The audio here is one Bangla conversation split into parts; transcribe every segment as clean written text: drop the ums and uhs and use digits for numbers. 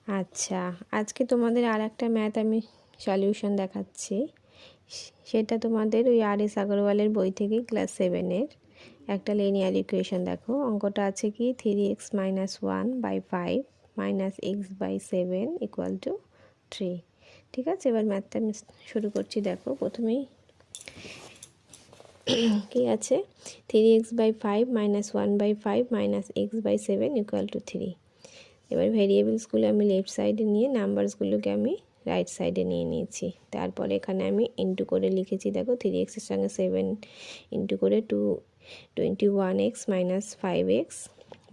আচ্ছা, আজকে তোমাদের আরেকটা ম্যাথ আমি সলিউশন দেখাচ্ছি। সেটা তোমাদের ওই আর.এস. আগরওয়ালের বই থেকে ক্লাস 7-এর একটা লিনিয়ার ইকুয়েশন। দেখো অঙ্কটা আছে কি 3x - 1/5 - x/7 = 3। ঠিক আছে, এবার ম্যাথটা আমি শুরু করছি। দেখো প্রথমেই কি আছে 3x/5 - 1/5 - x/7 = 3। এবার ভেরিয়েবলসগুলো আমি লেফট সাইডে নিয়ে নাম্বারসগুলোকে আমি রাইট সাইডে নিয়ে নিয়েছি। তারপরে এখানে আমি ইন্টু করে লিখেছি। দেখো 3x এর সঙ্গে 7 ইন্টু করে 21x - 5x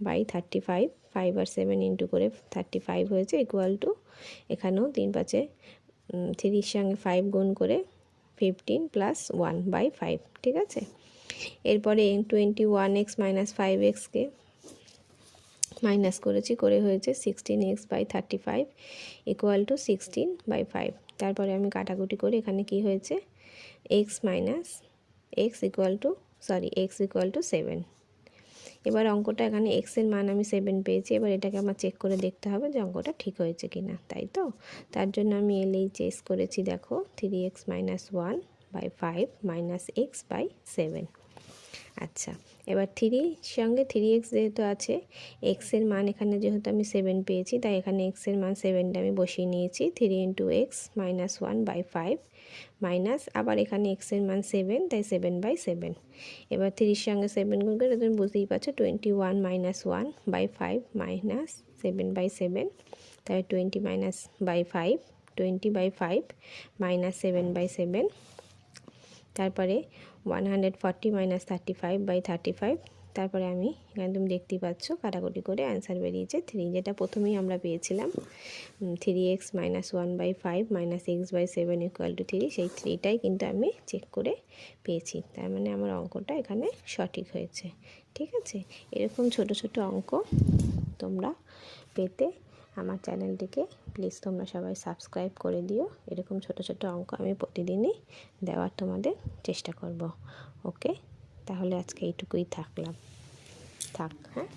by 35, 5 R 7 into করে 35 হয়েছে ইকুয়াল টু, এখানেও 3 5-এ 3-র সঙ্গে 5 গুণ করে 15 প্লাস 1/5। ঠিক আছে, এরপরে 21x - 5xকে মাইনাস করেছি, করে হয়েছে 16x/35 ইকুয়াল টু 16/5। তারপরে আমি কাটাকুটি করে এখানে কি হয়েছে x ইকুয়াল টু 7। এবার অঙ্কটা এখানে x এর মান আমি 7 পেয়েছি। এবার এটাকে আমার চেক করে দেখতে হবে যে অঙ্কটা ঠিক হয়েছে কি না, তাই তো? তার জন্য আমি LHS করেছি। দেখো 3x - 1/5 - x/7। আচ্ছা, এবার 3-র সঙ্গে 3x যেহেতু আছে, x এর মান এখানে যেহেতু আমি 7 পেয়েছি, তাই এখানে x এর মান 7টা আমি বসিয়ে নিয়েছি। 3 × x - 1/5 মাইনাস আবার এখানে x এর মান 7, তাই 7/7। এবার 3-র সঙ্গে 7 গুণ করে তুমি বুঝতেই পারছো 21 - 1/5 মাইনাস 7/7, তাই 20/5 মাইনাস 7/7। তারপরে 140 - 35/35। তারপরে আমি এখানে তুমি দেখতেই পাচ্ছ কাটাকুটি করে অ্যান্সার বেরিয়েছে 3, যেটা প্রথমেই আমরা পেয়েছিলাম 3x - 1/5 - x/7 = 3। সেই 3টাই কিন্তু আমি চেক করে পেয়েছি। তার মানে আমার অঙ্কটা এখানে সঠিক হয়েছে। ঠিক আছে, এরকম ছোট ছোট অঙ্ক তোমরা পেতে আমার চ্যানেলটিকে প্লিজ তোমরা সবাই সাবস্ক্রাইব করে দিও। এরকম ছোট ছোট অঙ্ক আমি প্রতিদিনই দেওয়ার তোমাদের চেষ্টা করব। ওকে, তাহলে আজকে এইটুকুই থাক। হ্যাঁ।